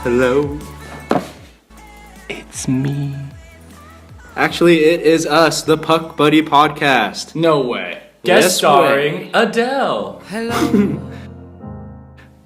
Hello. It's me. Actually, it is us, the Puck Buddy Podcast. No way. Guest starring Adele. Hello.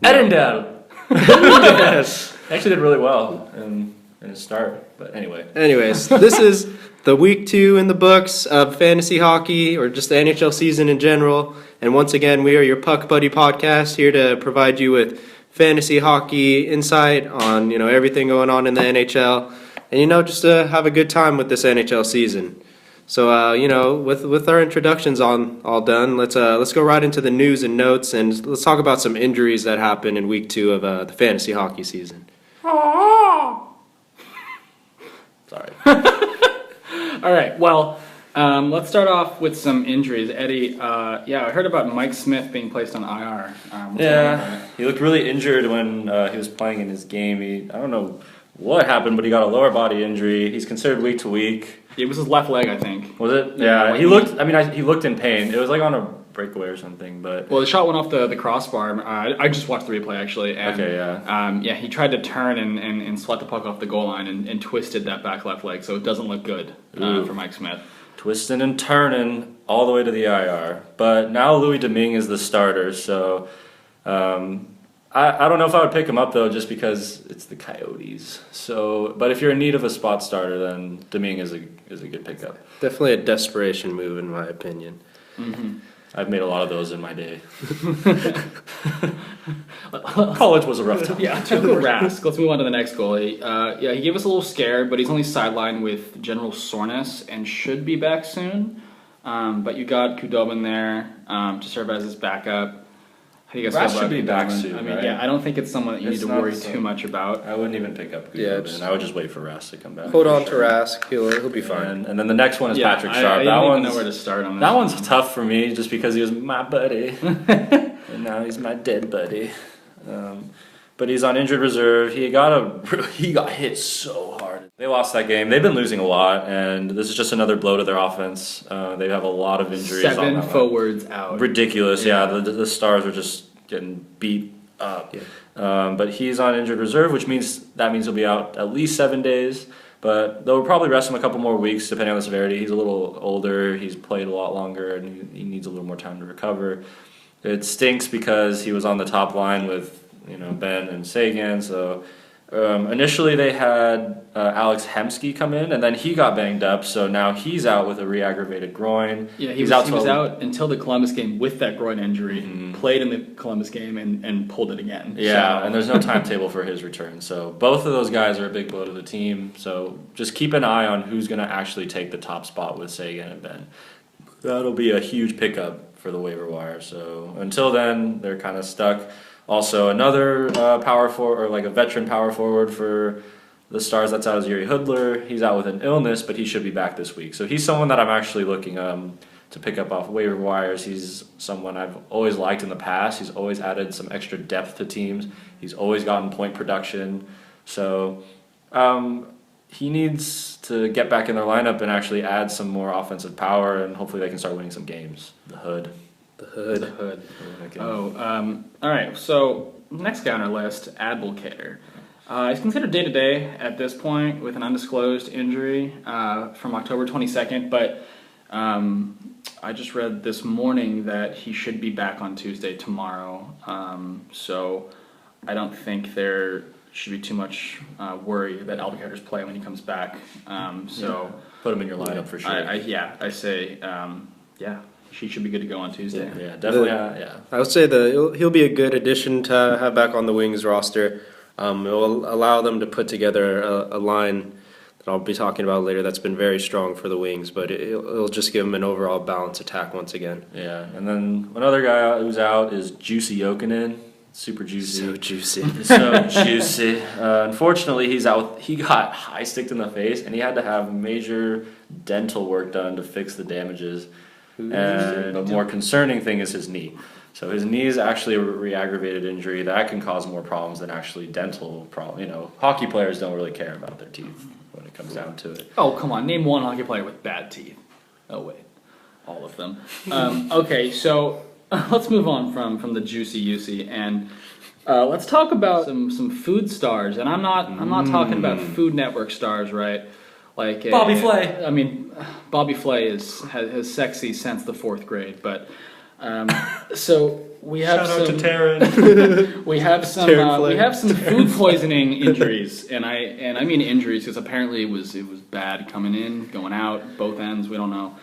Edendale. Yes. Actually did really well in his start, but anyway. Anyways, this is the week 2 in the books of fantasy hockey, or just the NHL season in general. And once again, we are your Puck Buddy Podcast, here to provide you with fantasy hockey insight on, everything going on in the NHL. And, just to have a good time with this NHL season. So, with our introductions all done, let's go right into the news and notes, and let's talk about some injuries that happened in week 2 of the fantasy hockey season. Sorry. All right, well, let's start off with some injuries. Eddie, I heard about Mike Smith being placed on IR. He looked really injured when he was playing in his game. I don't know what happened, but he got a lower body injury. He's considered week to week. It was his left leg, I think. Was it? Yeah, he looked. He looked in pain. It was like on a breakaway or something. But well, the shot went off the crossbar. I just watched the replay actually. And, okay, yeah. He tried to turn and sweat the puck off the goal line and twisted that back left leg, so it doesn't look good for Mike Smith. Twisting and turning all the way to the IR. But now Louis Domingue is the starter, so I don't know if I would pick him up though, just because it's the Coyotes. So, but if you're in need of a spot starter, then Domingue is a good pickup. Definitely a desperation move, in my opinion. Mm-hmm. I've made a lot of those in my day. College was a rough time. Yeah, Tuukka Rask. Let's move on to the next goalie. He gave us a little scare, but he's only sidelined with general soreness and should be back soon. But you got Khudobin there to serve as his backup. How do you guys Rask feel about should be back Khudobin? soon, I mean, right? I don't think it's someone that you need to worry too much about. I wouldn't even pick up Khudobin. I would just wait for Rask to come back. Hold on to Rask. He'll be fine. And then the next one is Patrick Sharp. I don't even know where to start on this. That one's tough for me just because he was my buddy. And now he's my dead buddy. But he's on injured reserve. He got hit so hard. They lost that game. They've been losing a lot, and this is just another blow to their offense. They have a lot of injuries. 7 forwards out. Ridiculous. Yeah, the Stars are just getting beat up. Yeah. But he's on injured reserve, which means he'll be out at least 7 days. But they'll probably rest him a couple more weeks, depending on the severity. He's a little older. He's played a lot longer, and he needs a little more time to recover. It stinks because he was on the top line with Ben and Sagan. So initially they had Alex Hemsky come in, and then he got banged up. So now he's out with a re-aggravated groin. Yeah, he was out until the Columbus game with that groin injury. Mm-hmm. Played in the Columbus game and pulled it again. Yeah, and there's no timetable for his return. So both of those guys are a big blow to the team. So just keep an eye on who's going to actually take the top spot with Sagan and Ben. That'll be a huge pickup for the waiver wire. So until then, they're kind of stuck. Also, another power forward, or like a veteran power forward for the Stars that's out is Yuri Hudler. He's out with an illness, but he should be back this week. So he's someone that I'm actually looking to pick up off waiver wires. He's someone I've always liked in the past. He's always added some extra depth to teams. He's always gotten point production. So he needs to get back in their lineup and actually add some more offensive power, and hopefully they can start winning some games. The Hood. Okay. All right. So next guy on our list, Advocator. He's considered day-to-day at this point with an undisclosed injury from October 22nd, but I just read this morning that he should be back on Tuesday tomorrow. So I don't think there should be too much worry that Advocator's play when he comes back. Put him in your lineup for sure. I say. She should be good to go on Tuesday. Yeah, definitely. I would say he'll be a good addition to have back on the Wings roster. It will allow them to put together a line that I'll be talking about later that's been very strong for the Wings, but it'll just give them an overall balanced attack once again. Yeah, and then another guy who's out is Juicy Jokinen. Super juicy. So juicy. So juicy. Unfortunately, he's out. He got high sticked in the face, and he had to have major dental work done to fix the damages. And the more concerning thing is his knee. So his knee is actually a re-aggravated injury that can cause more problems than actually dental problems. Hockey players don't really care about their teeth when it comes down to it. Oh, come on. Name one hockey player with bad teeth. Oh, wait. All of them. Okay, so let's move on from the juicy UC. And Let's talk about some food stars, and I'm not talking about Food Network stars, right? Like Bobby Flay. I mean, Bobby Flay has sexy since the 4th grade, but so we have Shout out to some Taryn. we have some food poisoning injuries, and I mean injuries because apparently it was bad coming in, going out, both ends. We don't know.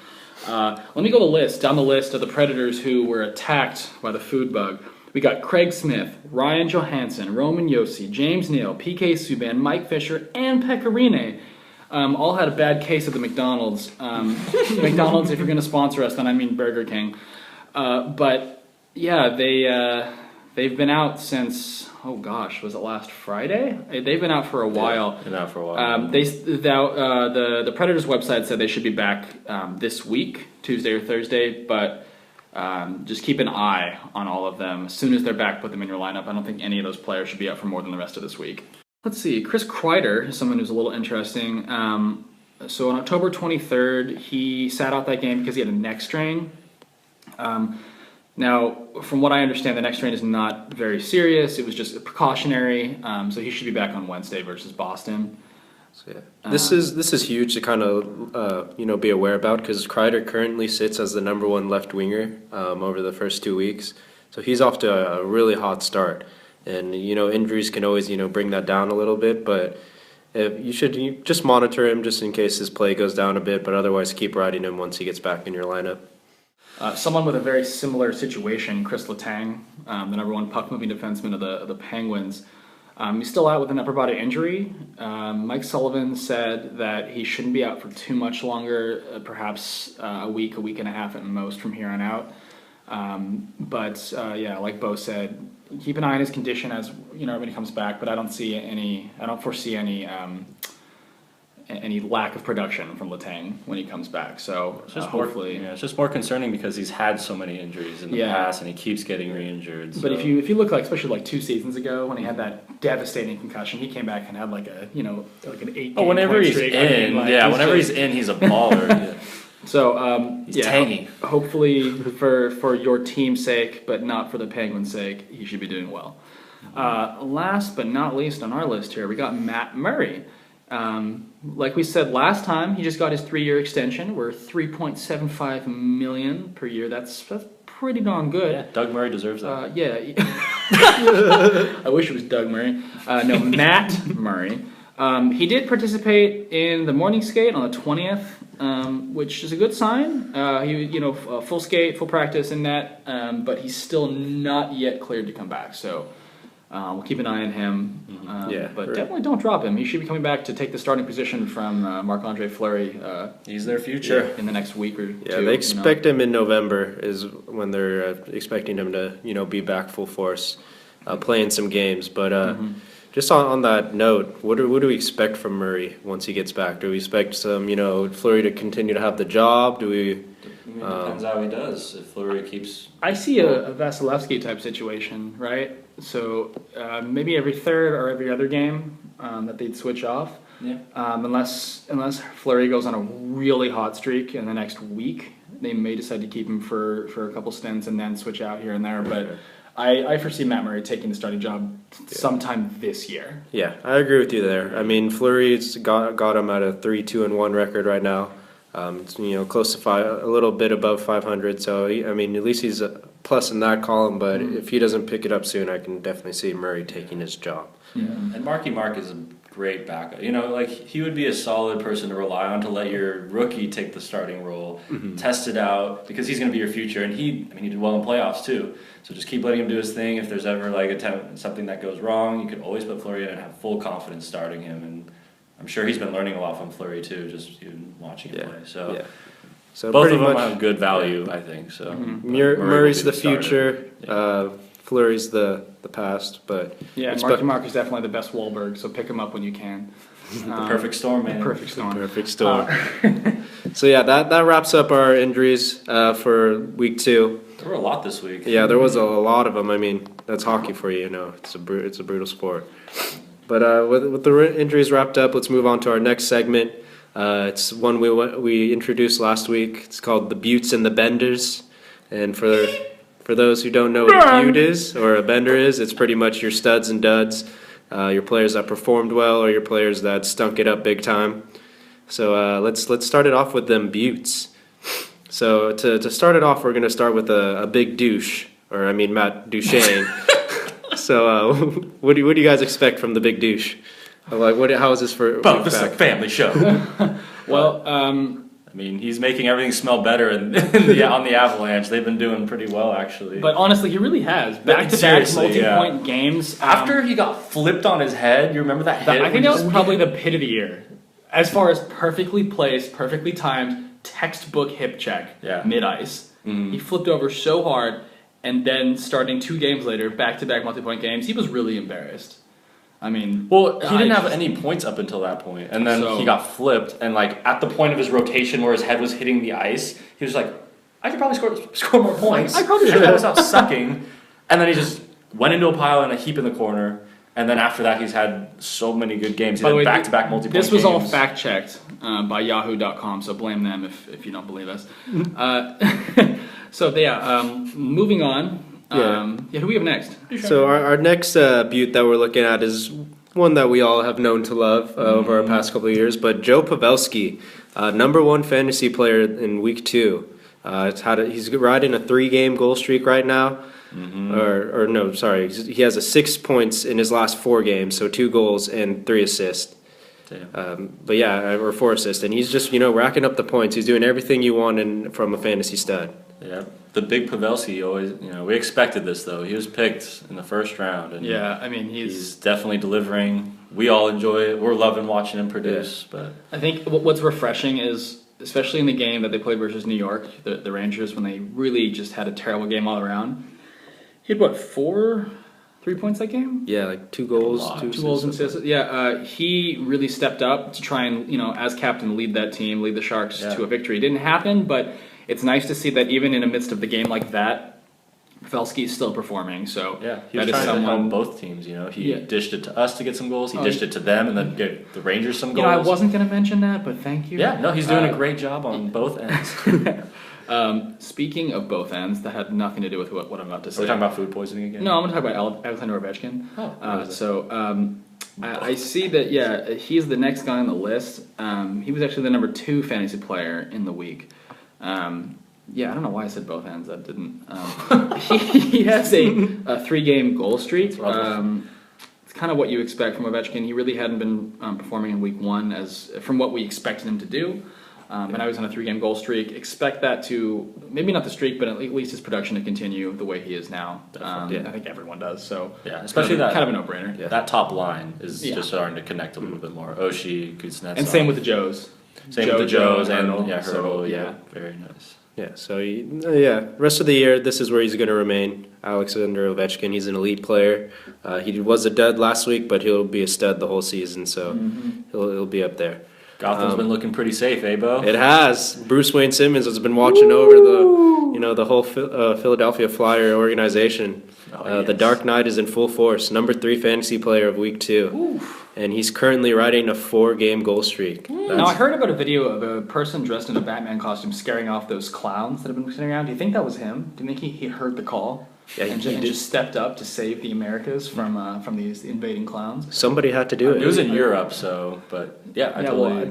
Let me go down the list of the Predators who were attacked by the food bug. We got Craig Smith, Ryan Johansson, Roman Yossi, James Neal, PK Subban, Mike Fisher, and Pecorine. All had a bad case at the McDonald's. McDonald's, if you're going to sponsor us, then I mean Burger King. But yeah, they've been out since, oh gosh, was it last Friday? They've been out for a while. Been out for a while. The Predators website said they should be back this week, Tuesday or Thursday, but just keep an eye on all of them. As soon as they're back, put them in your lineup. I don't think any of those players should be out for more than the rest of this week. Let's see, Chris Kreider is someone who's a little interesting. So on October 23rd, he sat out that game because he had a neck strain. Now, from what I understand, the neck strain is not very serious. It was just precautionary. So he should be back on Wednesday versus Boston. So, yeah. This is huge to kind of be aware about because Kreider currently sits as the number 1 left winger over the first 2 weeks. So he's off to a really hot start. And, injuries can always, bring that down a little bit. But you should just monitor him just in case his play goes down a bit. But otherwise, keep riding him once he gets back in your lineup. Someone with a very similar situation, Chris Letang, the number 1 puck-moving defenseman of the Penguins. He's still out with an upper body injury. Mike Sullivan said that he shouldn't be out for too much longer, perhaps a week and a half at most from here on out. But like Bo said, keep an eye on his condition as when he comes back. But I don't foresee any lack of production from Letang when he comes back. So it's just hopefully, it's just more concerning because he's had so many injuries in the past and he keeps getting re-injured. But if you look especially like 2 seasons ago when he had that devastating concussion, he came back and had like an 8. Oh, whenever he's in, whenever he's in, he's a baller. Yeah. So he's tangy. Hopefully for your team's sake, but not for the Penguins' sake, he should be doing well. Last but not least on our list here, we got Matt Murray. Like we said last time, he just got his 3-year extension. We're $3.75 million per year. That's pretty darn good. Yeah, Doug Murray deserves that. I wish it was Doug Murray. No, Matt Murray. He did participate in the morning skate on the 20th, which is a good sign. He, full skate, full practice in that, but he's still not yet cleared to come back. So we'll keep an eye on him. But definitely don't drop him. He should be coming back to take the starting position from Marc-Andre Fleury. He's their future in the next week or two. Yeah, they expect him in November is when they're expecting him to be back full force, playing some games. But just on that note, what do we expect from Murray once he gets back? Do we expect some Fleury to continue to have the job? Do we? It depends how he does. If Fleury keeps, I see a Vasilevsky type situation, right? So maybe every third or every other game that they'd switch off. Yeah. Unless Fleury goes on a really hot streak in the next week, they may decide to keep him for a couple stints and then switch out here and there. But I foresee Matt Murray taking the starting job sometime this year. Yeah, I agree with you there. I mean, Fleury's got him at a 3-2-1 record right now. It's, close to a little bit above 500. So at least he's a plus in that column. But if he doesn't pick it up soon, I can definitely see Murray taking his job. Yeah. And Marky Mark is a great backup. He would be a solid person to rely on to let your rookie take the starting role, test it out because he's going to be your future. And he did well in playoffs too. So just keep letting him do his thing. If there's ever something that goes wrong, you can always put Fleury in and have full confidence starting him. And I'm sure he's been learning a lot from Fleury too, just even watching him play. So both of them have good value, I think. So Murray's the future. Fleury's the past, but Marky Mark is definitely the best Wahlberg. So pick him up when you can. The perfect storm, man. Perfect storm. Perfect storm. So that wraps up our injuries for week 2. There were a lot this week. Yeah, there was a lot of them. That's hockey for you. It's a brutal sport. But with the injuries wrapped up, let's move on to our next segment. It's one we introduced last week. It's called the Beauts and the Benders. And for For those who don't know what a Beaut is or a Bender is, it's pretty much your studs and duds, your players that performed well or your players that stunk it up big time. So let's start it off with them Beauts. So to start it off, we're gonna start with a big douche, or I mean Matt Duchesne. So what do you guys expect from the big douche? Like how is this for? But this is a family show. Well, I mean, he's making everything smell better on the Avalanche. They've been doing pretty well, actually. but honestly, he really has back-to-back Seriously, multi-point games. After he got flipped on his head, you remember that hit? I think that was probably the pit of the year, as far as perfectly placed, perfectly timed, textbook hip check, mid-ice. He flipped over so hard, and then starting 2 games later, back-to-back multi-point games, he was really embarrassed. I mean, well, he didn't have any points up until that point, and then he got flipped, and like at the point of his rotation where his head was hitting the ice, he was like, "I could probably score more points. I probably should." And then I stopped sucking, and then he just went into a pile and a heap in the corner. And then after that, he's had so many good games. He had back-to-back multi-point games. This was all fact-checked by Yahoo.com, so blame them if you don't believe us. Moving on. Who do we have next? So our next Beaut that we're looking at is one that we all have known to love over our past couple of years, but Joe Pavelski, #1 fantasy player in week 2. He's riding a 3-game goal streak right now. He has 6 points in his last 4 games, so 2 goals and 3 assists. Or 4 assists, and he's just racking up the points. He's doing everything you want from a fantasy stud. Yeah, the big Pavelski always. We expected this though. He was picked in the first round, and he's definitely delivering. We all enjoy it. We're loving watching him produce. But I think what's refreshing is, especially in the game that they played versus New York, the Rangers, when they really just had a terrible game all around. He had 3 points that game? Yeah, like 2 goals, 2 goals and assists. Yeah, he really stepped up to try and, as captain, lead that team, lead the Sharks to a victory. It didn't happen, but it's nice to see that even in the midst of the game like that, Pavelski is still performing. So he was trying to help both teams. He dished it to us to get some goals. He dished it to them, and then get the Rangers some goals. I wasn't going to mention that, but thank you. Yeah, no, he's doing a great job on both ends. Speaking of both ends, that had nothing to do with what I'm about to say. Are we talking about food poisoning again? No, I'm going to talk about Alexander Ovechkin. I see that, he's the next guy on the list. He was actually the #2 fantasy player in the week. I don't know why I said both ends. That didn't. He has a 3-game goal streak. It's kind of what you expect from Ovechkin. He really hadn't been performing in week 1 from what we expected him to do. And now he's on a 3-game goal streak. Expect that to, maybe not the streak, but at least his production to continue the way he is now. I think everyone does. So especially kind of a no-brainer. Yeah. That top line is just starting to connect a little bit more. Oshie, Kuznetsov. And same with the Joes. Same with the Joes and Hurdle. So, very nice. Yeah, so rest of the year, this is where he's going to remain. Alexander Ovechkin, he's an elite player. He was a dud last week, but he'll be a stud the whole season, so he'll be up there. Gotham's been looking pretty safe, Bo? It has. Bruce Wayne Simmons has been watching over the whole Philadelphia Flyer organization. The Dark Knight is in full force. #3 fantasy player of week 2. And he's currently riding a 4-game goal streak. Now, I heard about a video of a person dressed in a Batman costume scaring off those clowns that have been sitting around. Do you think that was him? Do you think he heard the call? Yeah, and just stepped up to save the Americas from these invading clowns? Somebody had to do it. It was in Europe,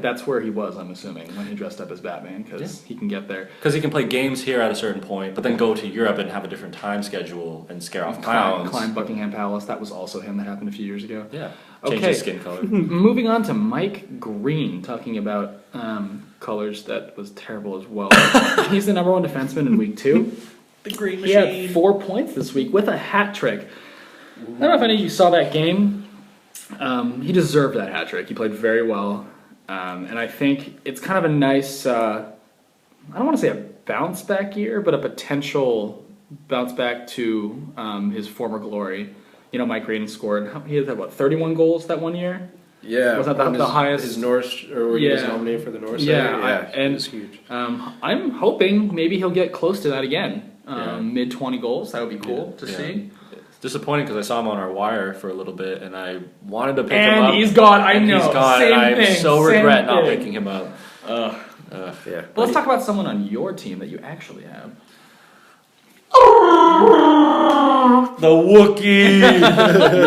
that's where he was, I'm assuming, when he dressed up as Batman, because he can get there. Because he can play games here at a certain point, but then go to Europe and have a different time schedule and scare off clowns. Climb Buckingham Palace, that was also him. That happened a few years ago. Yeah, change his skin color. Moving on to Mike Green, talking about colors that was terrible as well. He's the #1 defenseman in week 2. The Green Machine. He had 4 points this week with a hat trick. I don't know if any of you saw that game. He deserved that hat trick. He played very well. And I think it's kind of a nice, I don't want to say a bounce back year, but a potential bounce back to his former glory. Mike Green scored, he had 31 goals that one year? Yeah. Was that the highest? His Norris, or he was nominated for the Norris. Yeah, it was huge. I'm hoping maybe he'll get close to that again. Mid-20 goals, that would be cool to see. It's disappointing because I saw him on our wire for a little bit, and I wanted to pick him up. And he's gone, I know. He's gone, Same and I thing, so regret not picking him up. Well, let's talk about someone on your team that you actually have. The Wookiee!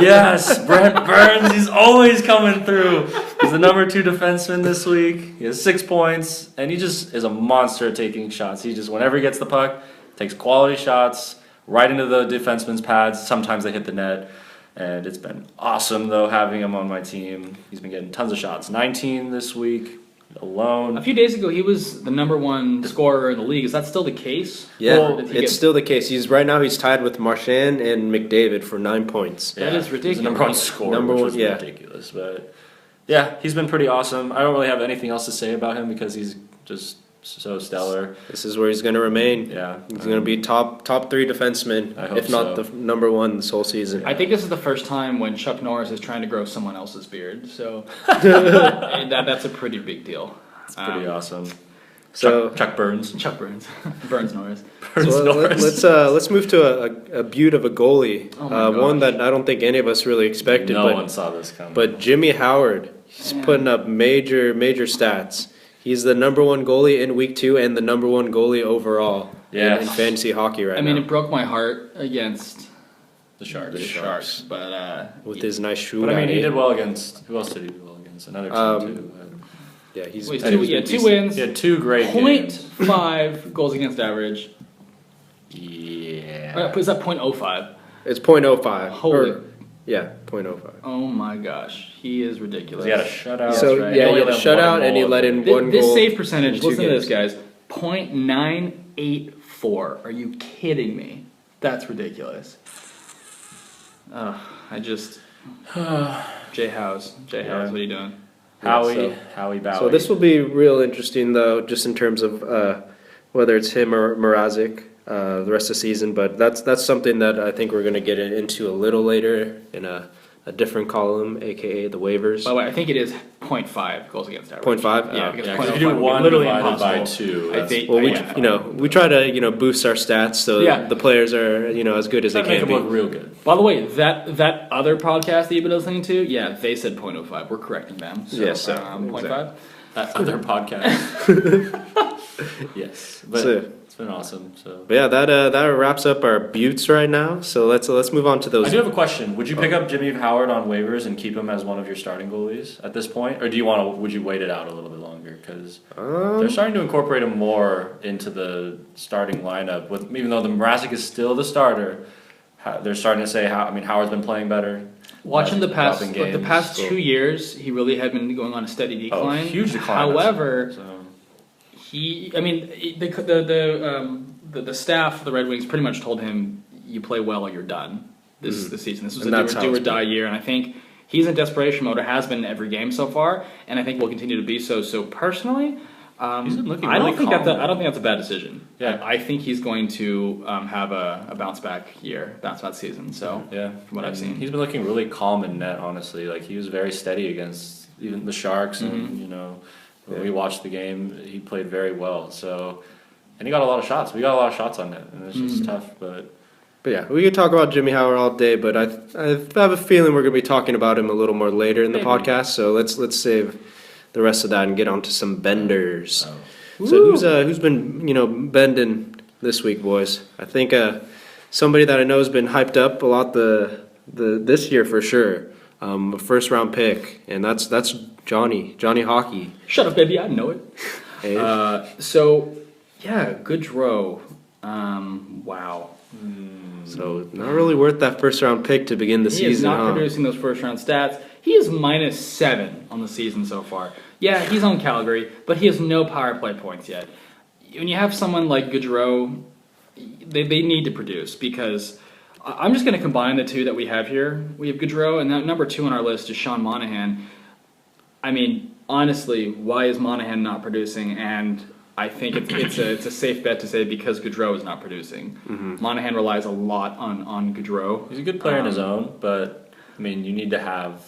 Yes, Brent Burns, he's always coming through. He's the number 2 defenseman this week. He has 6 points, and he just is a monster at taking shots. He just, whenever he gets the puck, takes quality shots right into the defenseman's pads. Sometimes they hit the net, and it's been awesome, though, having him on my team. He's been getting tons of shots. 19 this week. Alone. A few days ago, he was the number 1 scorer in the league. Is that still the case? Yeah, Or did he it's still the case. He's tied with Marchand and McDavid for 9 points. That is ridiculous. He's the number 1 scorer, which was ridiculous. But yeah, he's been pretty awesome. I don't really have anything else to say about him because he's just so stellar. This is where he's going to remain. Yeah, he's going to be top 3 defenseman, if not the number 1 this whole season. I think this is the first time when Chuck Norris is trying to grow someone else's beard, so that's a pretty big deal. It's pretty awesome. So Chuck Burns. Chuck Burns. Burns Norris. Let's move to a beaut of a goalie. Oh one that I don't think any of us really expected. No one saw this coming. But Jimmy Howard, he's putting up major stats. He's the number 1 goalie in week 2 and the number 1 goalie overall in fantasy hockey right now. I mean, it broke my heart against the Sharks. Sharks, but with his nice shootout. But I mean, he did well against. Who else did he do well against? Another team too. Yeah, he's 2 wins. He had 2 great games. 0.5 goals against average. Yeah. Is that 0.05? It's 0.05. Holy. Yeah, 0.05. Oh my gosh, he is ridiculous. He had a shutout. So right? he had a shutout and he let in 1 this goal. This save percentage, listen to games. this, guys. 0.984. Are you kidding me? That's ridiculous. I just Jay House, what are you doing? Howie Bowie. So this will be real interesting, though, just in terms of whether it's him or Mrazek the rest of the season. But that's something that I think we're going to get into a little later in a different column, aka the waivers. By the way, I think it is 0.5 goals against average. 0.5? Yeah, because if you do 1 divided by 2, I think. Well, we try to boost our stats so the players are as good as they can make be. them look real good. By the way, that other podcast that you've been listening to, they said 0.05. We're correcting them. So, yes, sir. 0.5. That other podcast. Yes, but it's been awesome. So, but yeah, that wraps up our buttes right now. So let's move on to those. I do have a question. Would you pick up Jimmy Howard on waivers and keep him as one of your starting goalies at this point, or would you wait it out a little bit longer because they're starting to incorporate him more into the starting lineup? Even though the Mrazek is still the starter, they're starting to say Howard's been playing better. Watching the past 2 years, he really had been going on a steady decline. Huge decline. However, the staff of the Red Wings pretty much told him, "You play well or you're done." This season, this was a do or die year, and I think he's in desperation mode. Or has been every game so far, and I think will continue to be so. So personally, he's been looking I don't really think calm. I don't think that's a bad decision. Yeah. I think he's going to have a bounce back season. So from what I've seen, he's been looking really calm in net. Honestly, like he was very steady against even the Sharks, and when we watched the game, he played very well. So, and he got a lot of shots. We got a lot of shots on net, and it's just tough. But yeah, we could talk about Jimmy Howard all day, but I have a feeling we're going to be talking about him a little more later in the podcast. So let's save the rest of that and get on to some benders. So who's been bending this week, boys? I think somebody that I know has been hyped up a lot this year for sure. A first round pick, and that's Johnny Hockey. shut up, baby, I know it. Hey. Goodrow. Wow. So not really worth that first round pick to begin the season. He is not producing those first round stats. He is -7 on the season so far. Yeah, he's on Calgary, but he has no power play points yet. When you have someone like Goodrow, they need to produce because I'm just going to combine the two that we have here. We have Goodrow, and that number 2 on our list is Sean Monahan. I mean, honestly, why is Monahan not producing? And I think it's a safe bet to say because Goodrow is not producing. Monahan relies a lot on Goodrow. he's a good player in his own, but I mean, you need to have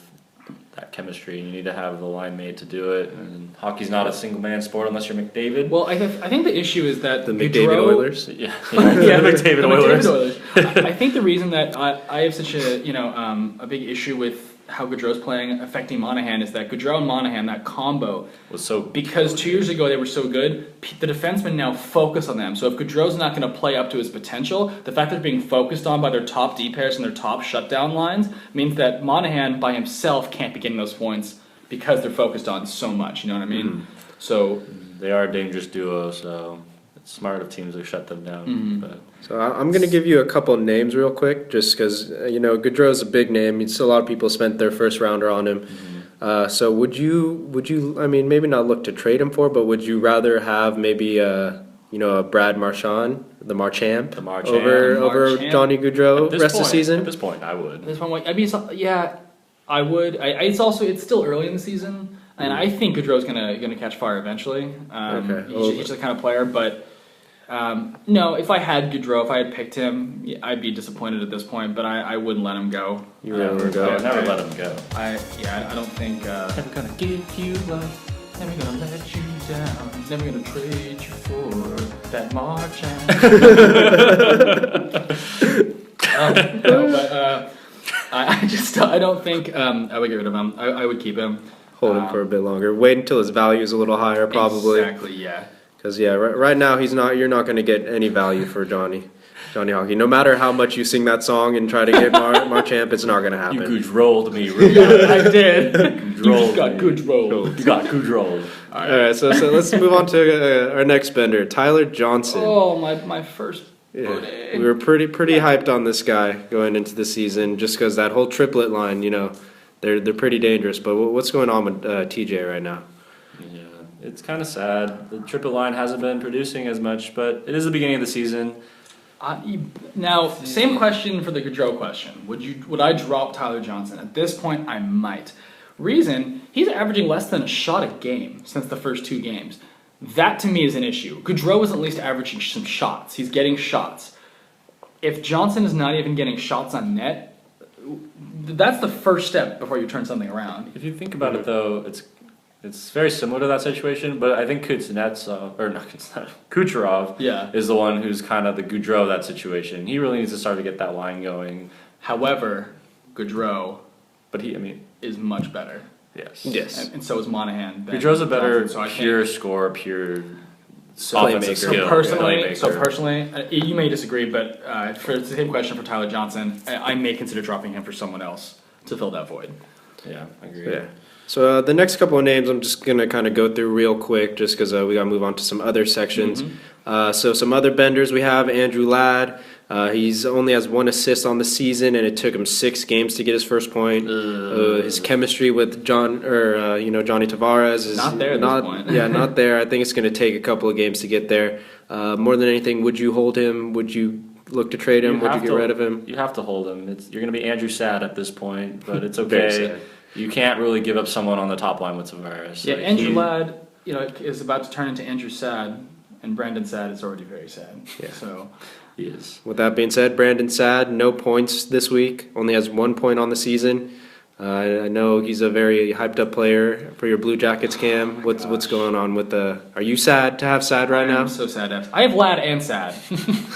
that chemistry. You need to have the line made to do it. And hockey's not a single man sport unless you're McDavid. Well, I think the issue is that the McDavid Oilers. Yeah, the McDavid Oilers. I think the reason that I have such a big issue with how Gaudreau's playing affecting Monahan is that Gaudreau and Monahan, that combo, Was so because 2 years ago they were so good, the defensemen now focus on them. So if Gaudreau's not going to play up to his potential, the fact that they're being focused on by their top D pairs and their top shutdown lines means that Monahan by himself can't be getting those points because they're focused on so much. You know what I mean? So they are a dangerous duo, so it's smart of teams to shut them down. But So I'm going to give you a couple of names real quick, just because Gaudreau's a big name. It's a lot of people spent their first rounder on him. So would you? I mean, maybe not look to trade him for, but would you rather have maybe a Brad Marchand, the Marchand, over Johnny Gaudreau rest of the season? At this point, I would. I would. It's still early in the season, and I think Gaudreau's gonna catch fire eventually. He's the kind of player, but. No, if I had Gaudreau, if I had picked him, I'd be disappointed at this point, but I wouldn't let him go. You never go. Never let him go. I don't think... Never gonna give you love. Never gonna let you down. Never gonna trade you for that Marchand. I don't think I would get rid of him. I would keep him. Hold him for a bit longer. Wait until his value is a little higher, probably. Exactly, yeah. Because right now you're not going to get any value for Johnny Hockey. No matter how much you sing that song and try to get Marchand, it's not going to happen. You Gaudreau'd me, I did. You just got Gaudreau'd. You got Gaudreau'd. All right, so let's move on to our next bender, Tyler Johnson. Oh, my first. Yeah. We were pretty hyped on this guy going into the season, just because that whole triplet line, they're pretty dangerous. But what's going on with TJ right now? Yeah, it's kind of sad. The triplet line hasn't been producing as much, but it is the beginning of the season. Now, same question for the Gaudreau question. Would I drop Tyler Johnson? At this point, I might. Reason, he's averaging less than a shot a game since the first 2 games. That to me is an issue. Gaudreau is at least averaging some shots. He's getting shots. If Johnson is not even getting shots on net, that's the first step before you turn something around. If you think about it, though, it's very similar to that situation, but I think Kucherov is the one who's kind of the Gaudreau of that situation. He really needs to start to get that line going. However, Gaudreau is much better. Yes. And so is Monahan. Gaudreau's a better pure scorer, pure offensive skill. So personally, you may disagree, but for the same question for Tyler Johnson, I may consider dropping him for someone else to fill that void. Yeah, I agree. Yeah. So the next couple of names I'm just going to kind of go through real quick just because we got to move on to some other sections. So some other benders we have, Andrew Ladd. He's only has 1 assist on the season, and it took him 6 games to get his first point. His chemistry with Johnny Tavares is not there at this point. Yeah, not there. I think it's going to take a couple of games to get there. More than anything, would you hold him? Would you look to trade him? Would you get rid of him? You have to hold him. You're going to be Andrew Sad at this point, but it's okay. You can't really give up someone on the top line with Tavares. Yeah, Andrew Ladd, is about to turn into Andrew Sad, and Brandon Sad is already very sad. Yeah. So he is. With that being said, Brandon Sad, no points this week. Only has 1 point on the season. I know he's a very hyped up player for your Blue Jackets, Cam. What's going on with the? Are you sad to have Sad right now? I'm so sad. I have Ladd and Sad.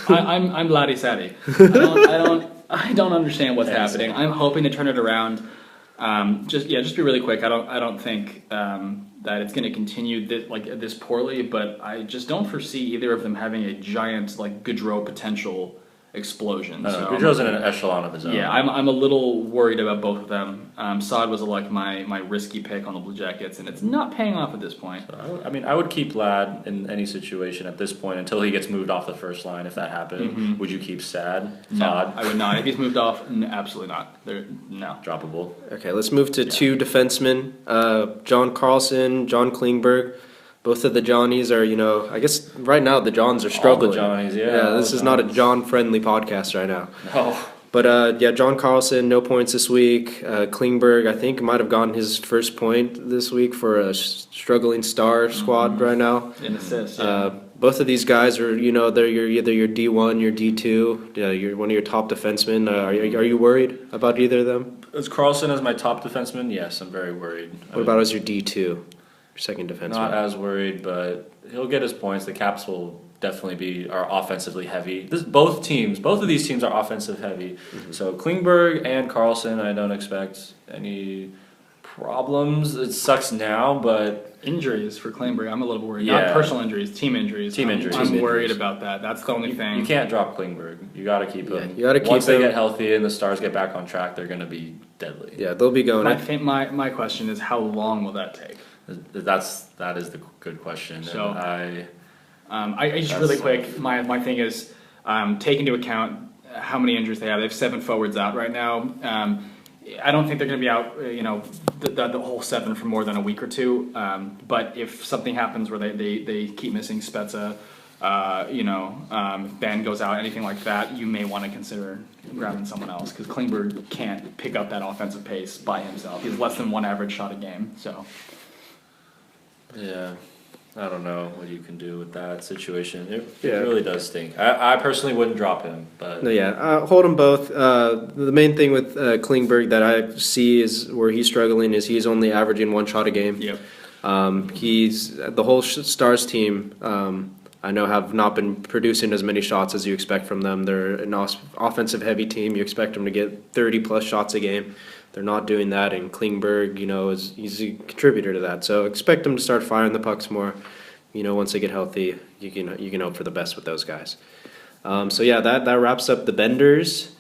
I'm Laddie Saddy. I don't understand what's happening. I'm hoping to turn it around. Just be really quick. I don't think that it's going to continue this poorly, but I just don't foresee either of them having a giant Gaudreau potential explosion. So Gaudreau's in an echelon of his own. Yeah, I'm a little worried about both of them. Saad was my risky pick on the Blue Jackets, and it's not paying off at this point. So I would keep Ladd in any situation at this point until he gets moved off the first line. If that happened, would you keep Sad? No, I would not. If he's moved off, absolutely not. No. Droppable. Okay, let's move to 2 defensemen. John Carlson, John Klingberg. Both of the Johnnies are, I guess right now the Johns are struggling. All the Johnnies, yeah. Yeah, this is not a John-friendly podcast right now. No. But, John Carlson, no points this week. Klingberg, I think, might have gotten his first point this week for a struggling star squad right now. An assist, yeah. Both of these guys are, they're either your D1, your D2. You're one of your top defensemen. Are you worried about either of them? As Carlson as my top defenseman, yes, I'm very worried. What about as your D2? Your second defenseman? Not as worried, but he'll get his points. The Caps will definitely are offensively heavy. Both of these teams are offensive heavy. So Klingberg and Carlson, I don't expect any problems. It sucks now, but Injuries for Klingberg, I'm a little worried. Yeah. Not personal injuries, team injuries. Team injuries. I'm Team worried injuries. about that. That's the only thing. you can't drop Klingberg. You got to keep Yeah, him. you gotta keep Once they him. get healthy and the Stars get back on track, they're going to be deadly. Yeah, they'll be going. My question is, how long will that take? That is the good question. So- And I just That's really tough. quick. My thing is take into account how many injuries they have. They have 7 forwards out right now. I don't think they're going to be out. The whole 7 for more than a week or two. But if something happens where they keep missing Spezza, if Ben goes out, anything like that, you may want to consider grabbing someone else because Klingberg can't pick up that offensive pace by himself. He's less than 1 average shot a game. So. yeah, I don't know what you can do with that situation. It Yeah. really does stink. I personally wouldn't drop him, but No, yeah, hold them both. The main thing with Klingberg that I see is where he's struggling is he's only averaging 1 shot a game. Yep. He's the whole Stars team. I know have not been producing as many shots as you expect from them. They're an offensive heavy team. You expect them to get 30 plus shots a game. They're not doing that, and Klingberg, he's a contributor to that. So expect them to start firing the pucks more. Once they get healthy, you can hope for the best with those guys. So yeah, that wraps up the Benders.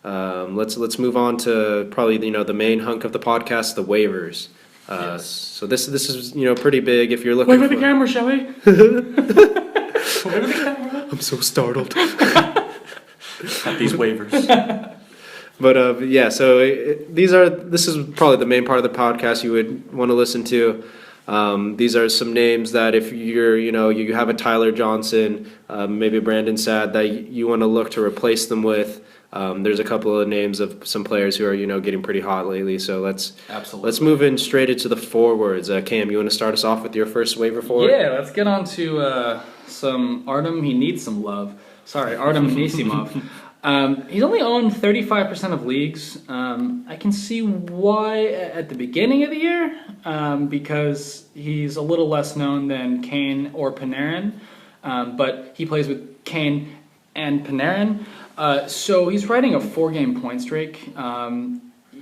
Let's move on to probably the main hunk of the podcast, the waivers. Yes. So this is pretty big if you're looking. Wait for the camera, shall we? Wait for the camera. I'm so startled. at these waivers. But yeah, so this is probably the main part of the podcast you would want to listen to. These are some names that if you have a Tyler Johnson, maybe a Brandon Saad that you want to look to replace them with. There's a couple of names of some players who are getting pretty hot lately. So let's move in straight into the forwards. Cam, you want to start us off with your first waiver forward? Yeah, let's get on to some Artem. He needs some love. Sorry, Artem Anisimov. He's only owned 35% of leagues. I can see why at the beginning of the year, because he's a little less known than Kane or Panarin, but he plays with Kane and Panarin. So he's riding a 4-game point streak.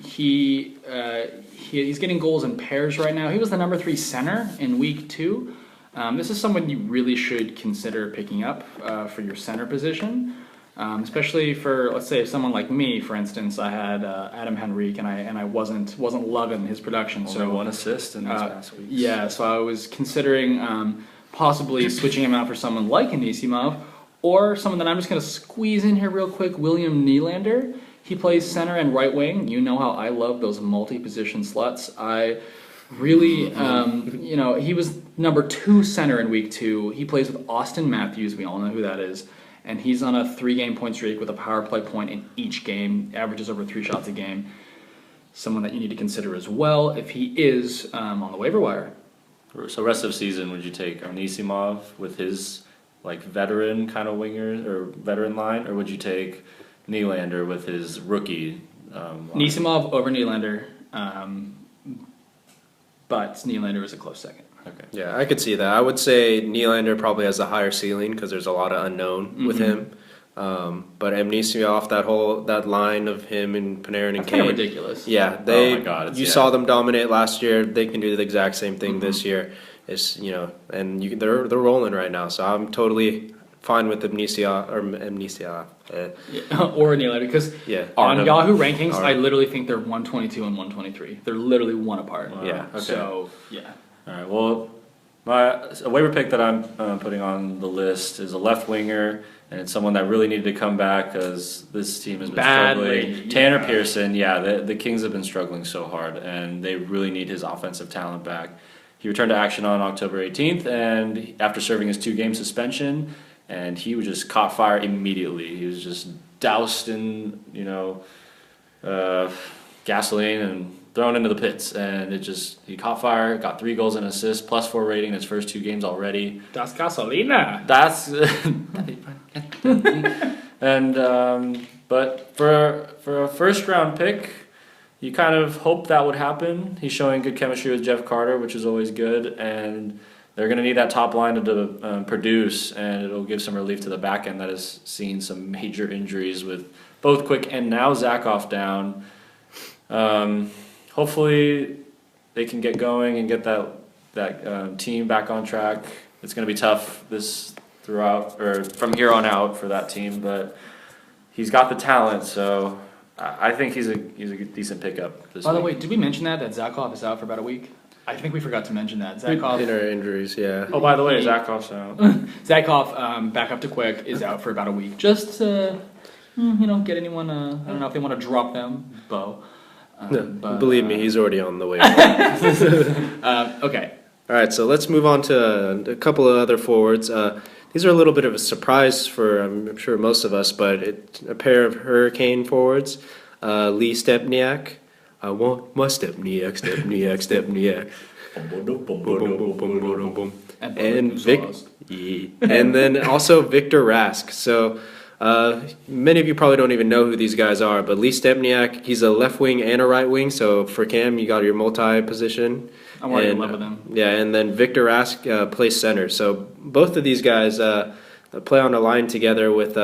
He's getting goals in pairs right now. He was the number 3 center in week 2. This is someone you really should consider picking up for your center position. Especially for, let's say, someone like me, for instance. I had Adam Henrique, and I wasn't loving his production. Only so 1 assist in these past weeks. yeah, so I was considering possibly switching him out for someone like Anisimov, or someone that I'm just going to squeeze in here real quick, William Nylander. He plays center and right wing. You know how I love those multi-position sluts. I really, he was number 2 center in week 2. He plays with Austin Matthews. We all know who that is. And he's on a 3-game point streak with a power play point in each game, averages over 3 shots a game. Someone that you need to consider as well if he is on the waiver wire. So rest of season, would you take Anisimov with his veteran kind of winger or veteran line, or would you take Nylander with his rookie line? Anisimov over Nylander, but Nylander is a close second. Okay. Yeah, I could see that. I would say Nylander probably has a higher ceiling because there's a lot of unknown with him. But Anisimov, that line of him and Panarin and That's Kane, kind of ridiculous. yeah, Oh my God, saw them dominate last year. They can do the exact same thing this year. It's and they're rolling right now. So I'm totally fine with Amnesia. Or Nylander, because on Artem. Yahoo rankings, I Artem. literally think they're 122 and 123. They're literally 1 apart. Wow. Yeah. Okay. So yeah. All right. Well, a waiver pick that I'm putting on the list is a left winger, and it's someone that really needed to come back because this team has been Badly, struggling. Tanner yeah. Pearson, the Kings have been struggling so hard, and they really need his offensive talent back. He returned to action on October 18th, and after serving his 2-game suspension, and he was just caught fire immediately. He was just doused in gasoline and thrown into the pits, and he caught fire, got 3 goals and assists, +4 rating in his first 2 games already. Das Gasolina. That's and but for a first round pick, you kind of hope that would happen. He's showing good chemistry with Jeff Carter, which is always good, and they're going to need that top line to produce, and it'll give some relief to the back end that has seen some major injuries with both Quick and now Zakoff down. Hopefully they can get going and get that team back on track. It's going to be tough from here on out for that team, but he's got the talent, so I think he's a decent pickup this week. By the way, did we mention that Zakoff is out for about a week? I think we forgot to mention that. Zakoff. Inner injuries, yeah. Oh, by the way, Zakoff's out. Zakoff, back up to Quick, is out for about a week. Just to, get anyone, I don't know if they want to drop them, Bo. Believe me, he's already on the way. Okay. All right, so let's move on to a couple of other forwards. These are a little bit of a surprise for, I'm sure, most of us, but it's a pair of Hurricane forwards. Lee Stepniak. I want my Stepniak. And then also Victor Rask. So many of you probably don't even know who these guys are, but Lee Stepniak, he's a left wing and a right wing. So for Cam, you got your multi-position. I'm already in love with him. Yeah, and then Victor Rask plays center. So both of these guys play on a line together with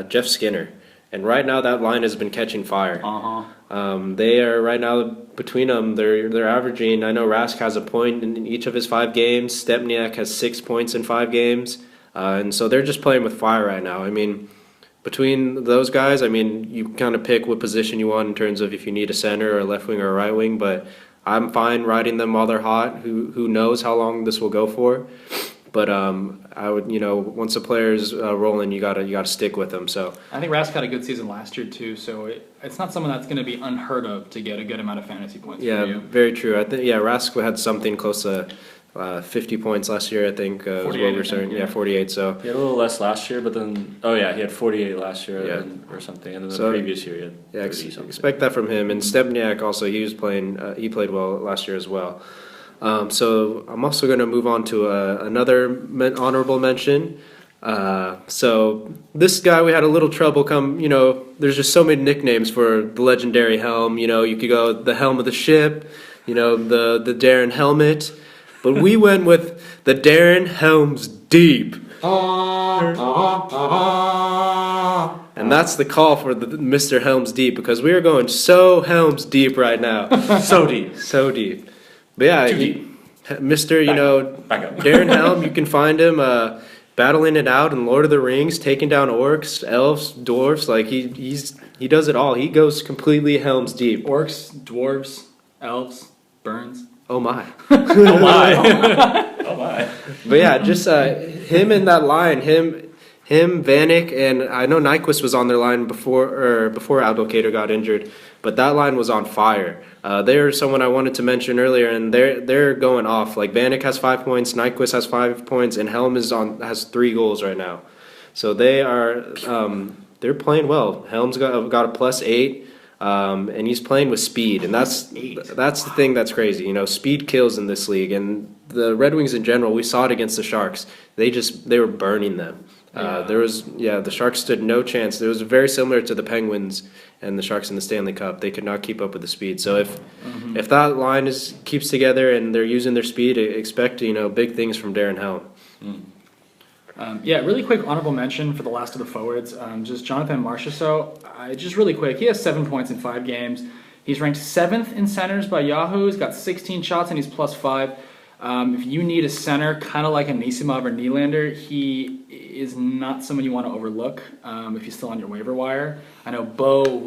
Jeff Skinner. And right now that line has been catching fire. They are right now between them. They're averaging. I know Rask has a point in each of his 5 games. Stepniak has 6 points in 5 games, and so they're just playing with fire right now. I mean, between those guys, I mean, you kind of pick what position you want in terms of if you need a center or a left wing or a right wing. But I'm fine riding them while they're hot. Who knows how long this will go for? But I would, once a player's rolling, you gotta stick with them. So I think Rask had a good season last year too. So it's not someone that's going to be unheard of to get a good amount of fantasy points. Yeah, for you. very true. I think Rask had something close to 50 points last year. I think was what we're saying. Yeah, 48. So he had a little less last year, but then he had 48 last year or something, and then the previous year he had 30 something. Expect that from him. And Stepniak also, he was playing. He played well last year as well. So I'm also going to move on to another honorable mention. So this guy, we had a little trouble there's just so many nicknames for the legendary Helm. You could go the helm of the ship, the Darren Helmet. But we went with the Darren Helms Deep. And that's the call for the Mr. Helms Deep, because we are going so Helms Deep right now. So deep. So deep. But yeah, Mr. Back up. Darren Helm, you can find him battling it out in Lord of the Rings, taking down orcs, elves, dwarves. Like he does it all. He goes completely Helms Deep. Orcs, dwarves, elves, burns. Oh my. Oh my. Oh my. But yeah, just him in that line, him, Vanek, and I know Nyquist was on their line before Abdelkader got injured, but that line was on fire. They're someone I wanted to mention earlier, and they're going off. Like Vanek has 5 points, Nyquist has 5 points, and Helm has 3 goals right now. So they are they're playing well. Helm's got a +8. And he's playing with speed, and that's the thing that's crazy. Speed kills in this league, and the Red Wings in general. We saw it against the Sharks. They were burning them. The Sharks stood no chance. It was very similar to the Penguins and the Sharks in the Stanley Cup. They could not keep up with the speed. So if that line keeps together and they're using their speed, expect big things from Darren Helm. Really quick honorable mention for the last of the forwards. Just Jonathan Marchessault. Just really quick, he has 7 points in 5 games. He's ranked 7th in centers by Yahoo. He's got 16 shots and he's +5. If you need a center, kind of like a Nisimov or Nylander, he is not someone you want to overlook if he's still on your waiver wire. I know I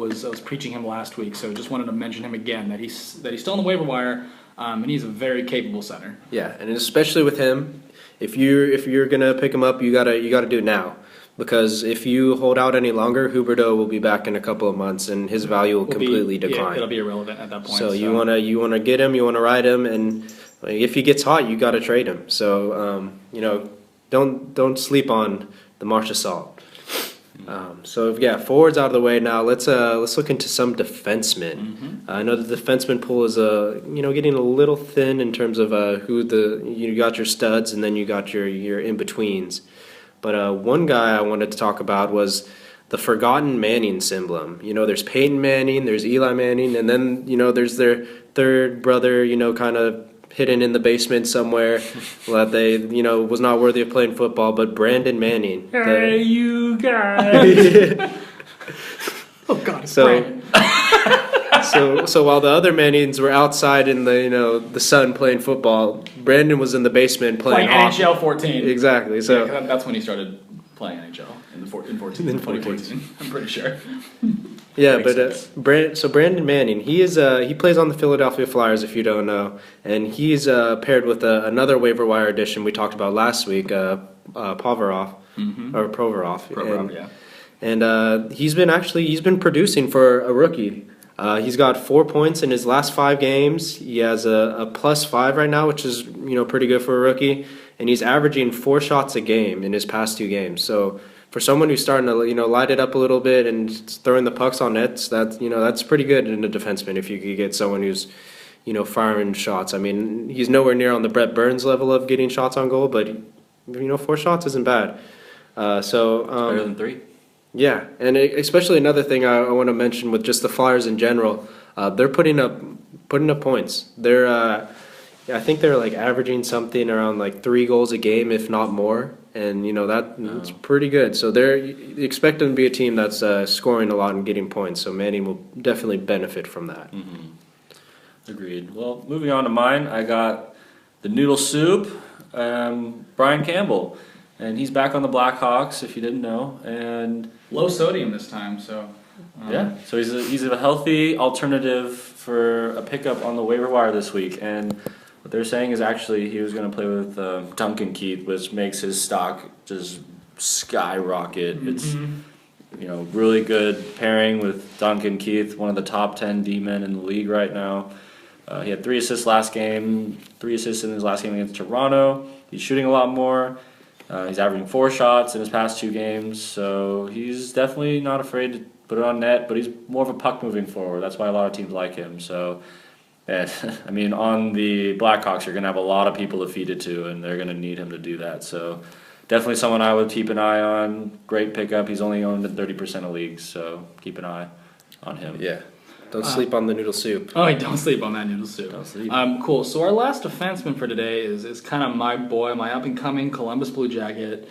was preaching him last week, so just wanted to mention him again, that he's still on the waiver wire, and he's a very capable center. Yeah, and especially with him, if you're gonna pick him up, you gotta do it now. Because if you hold out any longer, Huberdeau will be back in a couple of months, and his value will completely decline. Yeah, it'll be irrelevant at that point. So you wanna get him, you wanna ride him, and if he gets hot, you gotta trade him. So don't sleep on the Marchessault. Forwards out of the way now. Let's look into some defensemen. I know the defenseman pool is getting a little thin in terms of you got your studs and then you got your in betweens. But one guy I wanted to talk about was the forgotten Manning syndrome. There's Peyton Manning, there's Eli Manning, and then there's their third brother. Kind of hidden in the basement somewhere that they, was not worthy of playing football. But Brandon Manning. Hey, you guys! Oh God! So, so while the other Mannings were outside in the sun playing football, Brandon was in the basement playing hockey. NHL 14. Exactly. So Yeah, that's when he started playing NHL in 2014. I'm pretty sure. yeah, Makes but sense. Brandon Manning, he plays on the Philadelphia Flyers if you don't know, and he's paired with another waiver wire addition we talked about last week, Provorov. Provorov, yeah. And he's been producing for a rookie. He's got 4 points in his last 5 games. He has a +5 right now, which is pretty good for a rookie. And he's averaging 4 shots a game in his past 2 games. So for someone who's starting to light it up a little bit and throwing the pucks on nets, that's pretty good in a defenseman if you could get someone who's firing shots. I mean, he's nowhere near on the Brett Burns level of getting shots on goal, but 4 shots isn't bad. Better than 3. Yeah, and especially another thing I want to mention with just the Flyers in general, they're putting up points. They're I think they're like averaging something around like 3 goals a game, if not more, and that's pretty good. So you expect them to be a team that's scoring a lot and getting points. So Manning will definitely benefit from that. Mm-hmm. Agreed. Well, moving on to mine, I got the noodle soup, Brian Campbell. And he's back on the Blackhawks, if you didn't know. And Low sodium this time, so. yeah, so he's a healthy alternative for a pickup on the waiver wire this week. And what they're saying is actually he was going to play with Duncan Keith, which makes his stock just skyrocket. Mm-hmm. It's really good pairing with Duncan Keith, one of the top 10 D-men in the league right now. He had 3 assists last game, 3 assists in his last game against Toronto. He's shooting a lot more. He's averaging 4 shots in his past 2 games, so he's definitely not afraid to put it on net, but he's more of a puck moving forward. That's why a lot of teams like him. So, I mean, on the Blackhawks, you're going to have a lot of people to feed it to, and they're going to need him to do that. So, definitely someone I would keep an eye on. Great pickup. He's only owned in 30% of leagues, so keep an eye on him. Yeah. Don't sleep on the noodle soup. Oh, don't sleep on that noodle soup. Don't sleep. Cool. So our last defenseman for today is kind of my boy, my up-and-coming Columbus Blue Jacket,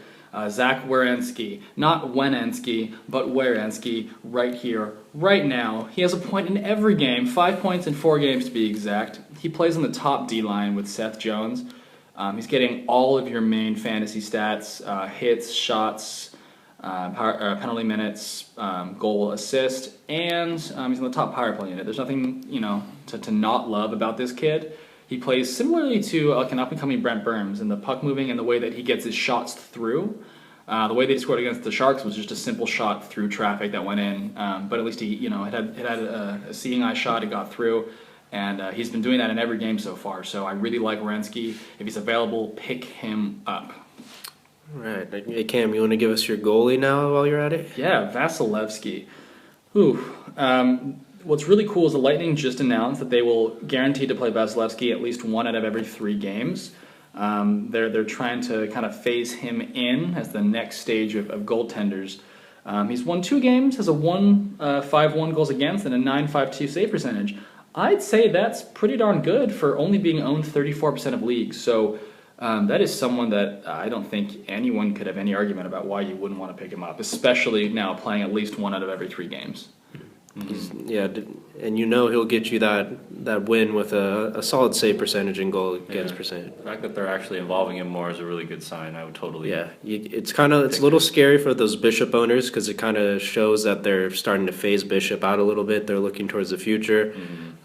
Zach Werenski. Not Wenensky, but Werenski right here, right now. He has a point in every game, 5 points in 4 games to be exact. He plays on the top D-line with Seth Jones. He's getting all of your main fantasy stats, hits, shots, penalty minutes, goal, assist, and he's in the top power play unit. There's nothing, to not love about this kid. He plays similarly to an up-and-coming Brent Burns in the puck moving and the way that he gets his shots through. The way that he scored against the Sharks was just a simple shot through traffic that went in, but at least he, it had a seeing eye shot, it got through, and he's been doing that in every game so far. So I really like Werenski. If he's available, pick him up. All right. Hey, Cam, you want to give us your goalie now while you're at it? Yeah, Vasilevsky. What's really cool is the Lightning just announced that they will guarantee to play Vasilevsky at least 1 out of every 3 games. They're trying to kind of phase him in as the next stage of goaltenders. He's won 2 games, has a 1.51 goals against and a 9.52 save percentage. I'd say that's pretty darn good for only being owned 34% of leagues. So that is someone that I don't think anyone could have any argument about why you wouldn't want to pick him up, especially now playing at least 1 out of every 3 games. And he'll get you that win with a solid save percentage and goal against percentage. The fact that they're actually involving him more is a really good sign. I would totally. Yeah, it's a little scary for those Bishop owners because it kind of shows that they're starting to phase Bishop out a little bit. They're looking towards the future.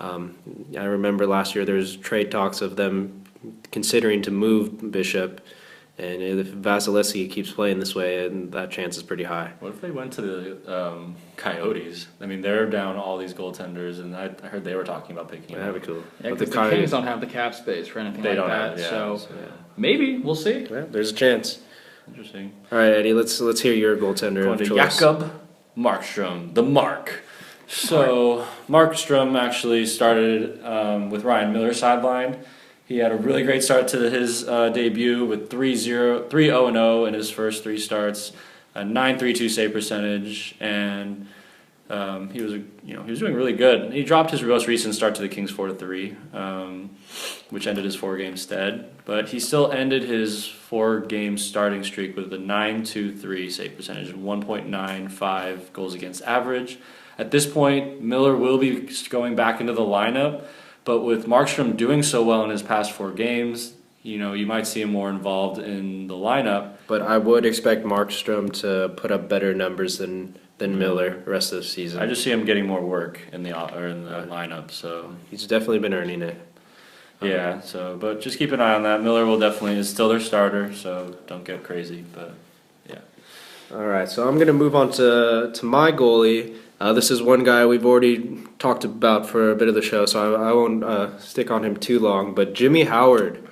I remember last year there was trade talks of them considering to move Bishop, and if Vasilevsky keeps playing this way, and that chance is pretty high. What if they went to the Coyotes? I mean, they're down all these goaltenders, and I heard they were talking about picking him. That'd be cool. Yeah, because the Kings don't have the cap space for anything like that. So maybe we'll see. Yeah, there's a chance. Interesting. All right, Eddie, let's hear your goaltender of choice. Jakob Markstrom, the Mark. So Markstrom actually started with Ryan Miller sidelined. He had a really great start to his debut with 3-0-0 in his first 3 starts, a 9.32 save percentage, and He was doing really good. He dropped his most recent start to the Kings 4-3, which ended his 4-game stead. But he still ended his 4-game starting streak with a 9.23 save percentage and 1.95 goals against average. At this point, Miller will be going back into the lineup, but with Markstrom doing so well in his past 4 games, you might see him more involved in the lineup. But I would expect Markstrom to put up better numbers than Miller the rest of the season. I just see him getting more work in the lineup. So he's definitely been earning it. Yeah. But just keep an eye on that. Miller is still their starter, so don't get crazy. But yeah. All right, so I'm gonna move on to my goalie. This is one guy we've already talked about for a bit of the show, so I won't stick on him too long. But Jimmy Howard.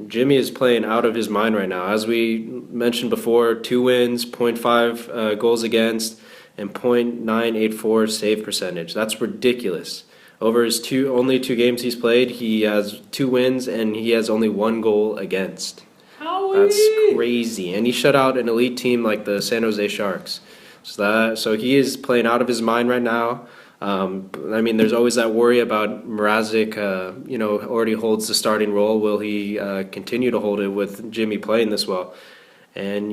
Jimmy is playing out of his mind right now. As we mentioned before, 2 wins, 0.5 goals against, and .984 save percentage. That's ridiculous. Over his only 2 games he's played, he has 2 wins and he has only 1 goal against. That's crazy. And he shut out an elite team like the San Jose Sharks. So he is playing out of his mind right now. There's always that worry about Mrazek, already holds the starting role. Will he continue to hold it with Jimmy playing this well? And,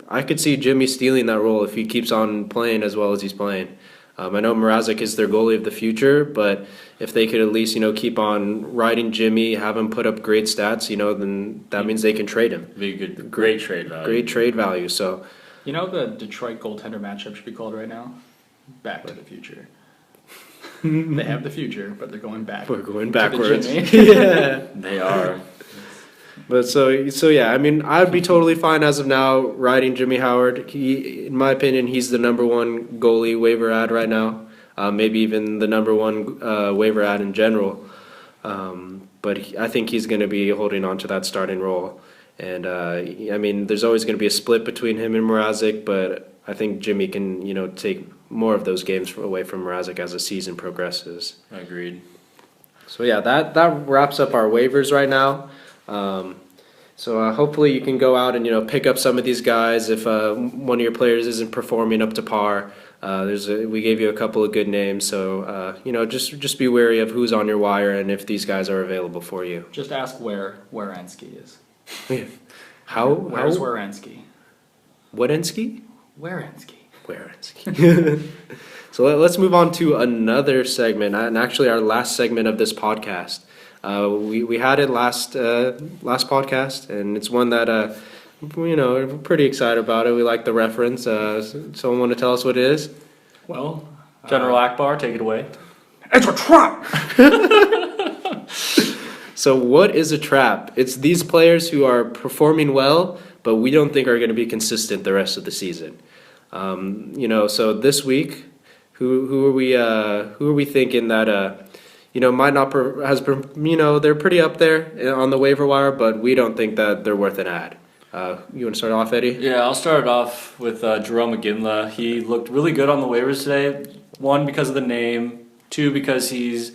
I could see Jimmy stealing that role if he keeps on playing as well as he's playing. I know Mrazek is their goalie of the future, but if they could at least, keep on riding Jimmy, have him put up great stats, then that means they can trade him. Be a great trade value. Great trade value, so... The Detroit goaltender matchup should be called right now? Back to the future. They have the future, but they're going back. We're going backwards. Yeah, they are. But so yeah, I'd be totally fine as of now riding Jimmy Howard. In my opinion, he's the number 1 goalie waiver ad right now. Maybe even the number 1 waiver ad in general. But I think he's going to be holding on to that starting role. And there's always going to be a split between him and Mrazek, but I think Jimmy can take more of those games away from Mrazek as the season progresses. Agreed. So yeah, that wraps up our waivers right now. So hopefully you can go out and pick up some of these guys if one of your players isn't performing up to par. We gave you a couple of good names, so just be wary of who's on your wire and if these guys are available for you. Just ask where Werenski is. Where's Werenski? Werenski? Werenski. So let's move on to another segment, and actually our last segment of this podcast. We had it last podcast, and it's one that we're pretty excited about it. We like the reference. Someone want to tell us what it is? Well, General Akbar, take it away. It's a trap. So what is a trap? It's these players who are performing well, but we don't think are going to be consistent the rest of the season. So this week, who are we thinking that might not they're pretty up there on the waiver wire, but we don't think that they're worth an ad. You want to start off, Eddie? Yeah, I'll start it off with Jerome McGinley. He looked really good on the waivers today. 1, because of the name. 2, because he's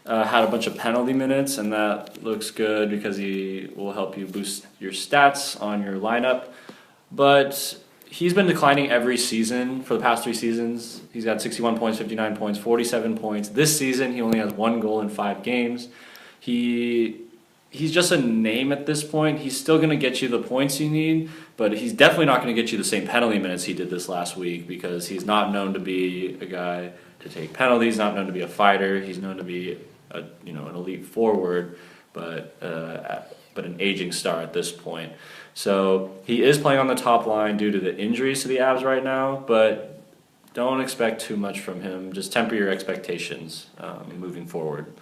had a bunch of penalty minutes, and that looks good because he will help you boost your stats on your lineup. But he's been declining every season for the past 3 seasons. He's got 61 points, 59 points, 47 points. This season, he only has 1 goal in 5 games. He's just a name at this point. He's still going to get you the points you need, but he's definitely not going to get you the same penalty minutes he did this last week because he's not known to be a guy to take penalties, not known to be a fighter. He's known to be an elite forward, but an aging star at this point. So he is playing on the top line due to the injuries to the abs right now, but don't expect too much from him. Just temper your expectations moving forward.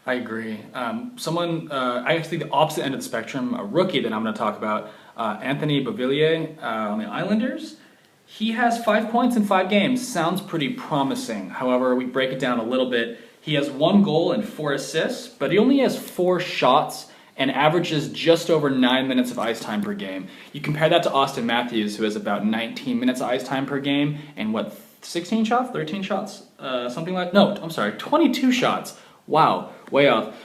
I agree. Actually the opposite end of the spectrum, a rookie that I'm going to talk about, Anthony Beauvillier on the Islanders. He has 5 points in 5 games. Sounds pretty promising. However, we break it down a little bit. He has 1 goal and 4 assists, but he only has 4 shots and averages just over 9 minutes of ice time per game. You compare that to Austin Matthews, who has about 19 minutes of ice time per game and 16 shots, 13 shots, 22 shots. Wow, way off.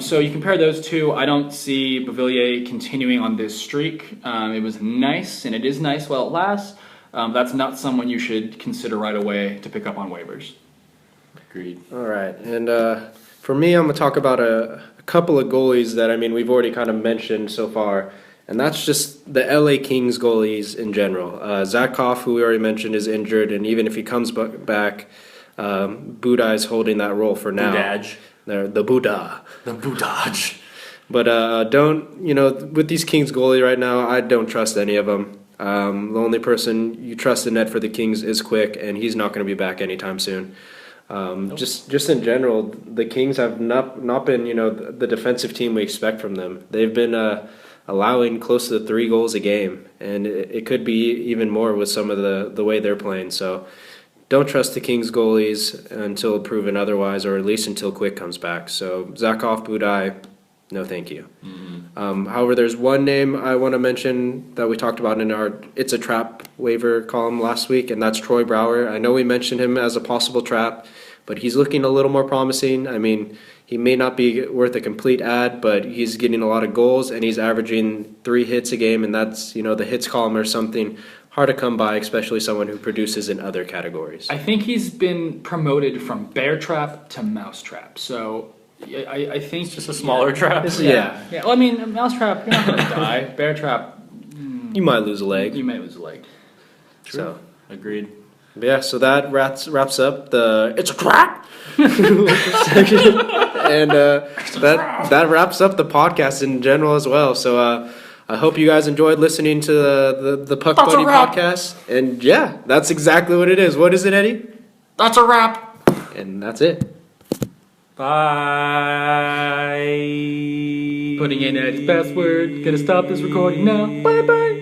So you compare those two, I don't see Beauvillier continuing on this streak. It was nice, and it is nice while it lasts. that's not someone you should consider right away to pick up on waivers. Agreed. All right, and for me, I'm gonna talk about a couple of goalies that we've already kind of mentioned so far, and that's just the LA Kings goalies in general. Zach Koff, who we already mentioned, is injured, and even if he comes back, Budai's holding that role for now. Budaj. The Buddha. The Budaj. But with these Kings goalie right now, I don't trust any of them. The only person you trust in net for the Kings is Quick, and he's not going to be back anytime soon. Just in general, the Kings have not been the defensive team we expect from them. They've been allowing close to 3 goals a game, and it could be even more with some of the way they're playing. So don't trust the Kings goalies until proven otherwise, or at least until Quick comes back. So Zakov, Budai, no thank you. Mm-hmm. However, there's one name I want to mention that we talked about in our It's a Trap waiver column last week, and that's Troy Brouwer. I know we mentioned him as a possible trap, but he's looking a little more promising. I mean, he may not be worth a complete ad, but he's getting a lot of goals, and he's averaging 3 hits a game, and that's, the hits column or something hard to come by, especially someone who produces in other categories. I think he's been promoted from bear trap to mouse trap. So I think It's just a smaller trap. Yeah. Well, I mean, a mouse trap, you're not going to die. Bear trap, You might lose a leg. you may lose a leg. True. So, Agreed. yeah, so that wraps up the It's a Trap section. And that wraps up the podcast in general as well. So I hope you guys enjoyed listening to the Puck That's a Buddy wrap. podcast. And yeah, that's exactly what it is. What is it, Eddie? That's a wrap. And that's it. Bye. Putting in Eddie's password. Gonna stop this recording now. Bye bye.